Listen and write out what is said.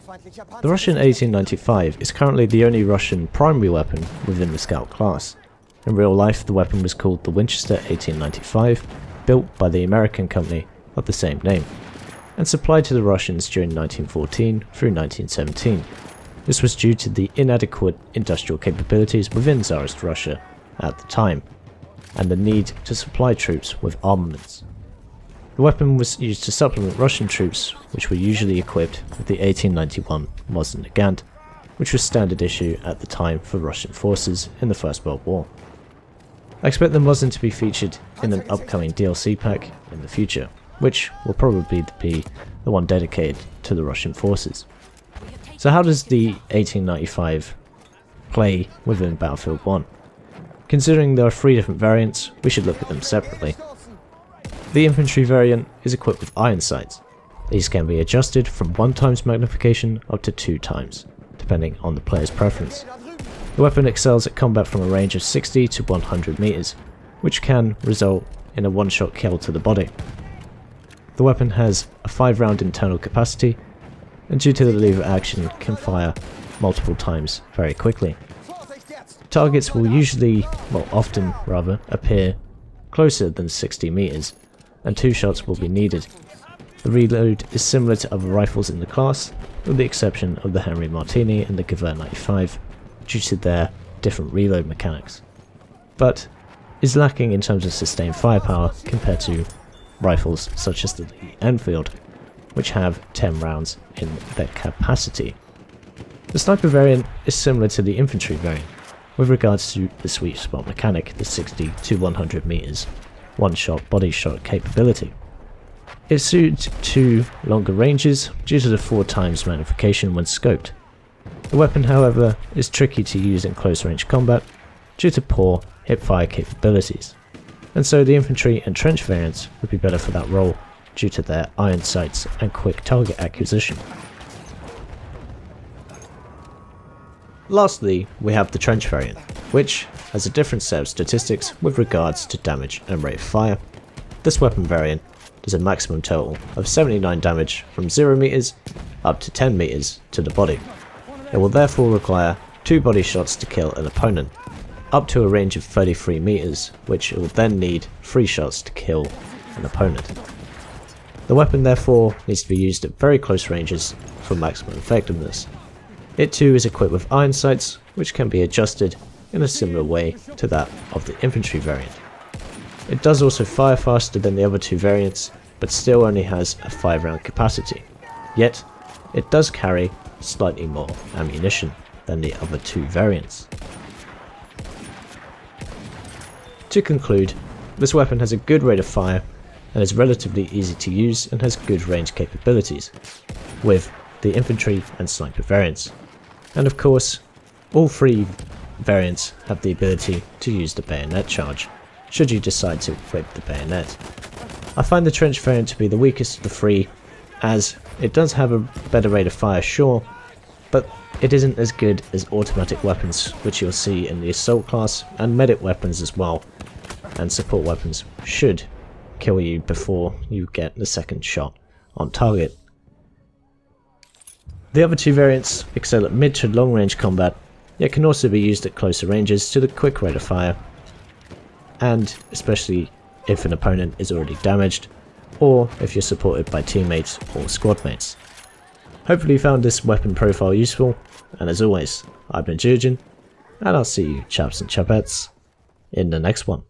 The Russian 1895 is currently the only Russian primary weapon within the Scout class. In real life, the weapon was called the Winchester 1895, built by the American company of the same name, and supplied to the Russians during 1914 through 1917. This was due to the inadequate industrial capabilities within Tsarist Russia at the time, and the need to supply troops with armaments. The weapon was used to supplement Russian troops, which were usually equipped with the 1891 Mosin Nagant, which was standard issue at the time for Russian forces in the First World War. I expect the Mosin to be featured in an upcoming DLC pack in the future, which will probably be the one dedicated to the Russian forces. So how does the 1895 play within Battlefield 1? Considering there are 3 different variants, we should look at them separately. The infantry variant is equipped with iron sights. These can be adjusted from 1x magnification up to 2x, depending on the player's preference. The weapon excels at combat from a range of 60 to 100 meters, which can result in a one-shot kill to the body. The weapon has a 5-round internal capacity, and due to the lever action can fire multiple times very quickly. Targets will often appear closer than 60 meters, and 2 shots will be needed. The reload is similar to other rifles in the class, with the exception of the Henry Martini and the Gewehr 95, due to their different reload mechanics, but is lacking in terms of sustained firepower compared to rifles such as the Lee Enfield, which have 10 rounds in their capacity. The sniper variant is similar to the infantry variant, with regards to the sweet spot mechanic, the 60 to 100 meters one-shot body shot capability. It suits to longer ranges due to the 4x magnification when scoped. The weapon, however, is tricky to use in close range combat due to poor hip-fire capabilities, and so the infantry and trench variants would be better for that role due to their iron sights and quick target acquisition. Lastly, we have the trench variant, which has a different set of statistics with regards to damage and rate of fire. This weapon variant does a maximum total of 79 damage from 0 meters up to 10 meters to the body. It will therefore require 2 body shots to kill an opponent, up to a range of 33 meters, which it will then need 3 shots to kill an opponent. The weapon therefore needs to be used at very close ranges for maximum effectiveness. It too is equipped with iron sights, which can be adjusted in a similar way to that of the infantry variant. It does also fire faster than the other 2 variants, but still only has a 5-round capacity, yet it does carry slightly more ammunition than the other 2 variants. To conclude, this weapon has a good rate of fire and is relatively easy to use and has good range capabilities, with the infantry and sniper variants. And of course, all 3 variants have the ability to use the bayonet charge, should you decide to equip the bayonet. I find the trench variant to be the weakest of the 3, as it does have a better rate of fire, sure, but it isn't as good as automatic weapons, which you'll see in the assault class, and medic weapons as well, and support weapons should kill you before you get the second shot on target. The other 2 variants excel at mid to long range combat, yet can also be used at closer ranges to the quick rate of fire, and especially if an opponent is already damaged, or if you're supported by teammates or squad mates. Hopefully you found this weapon profile useful, and as always, I've been Geogen, and I'll see you chaps and chapettes in the next one.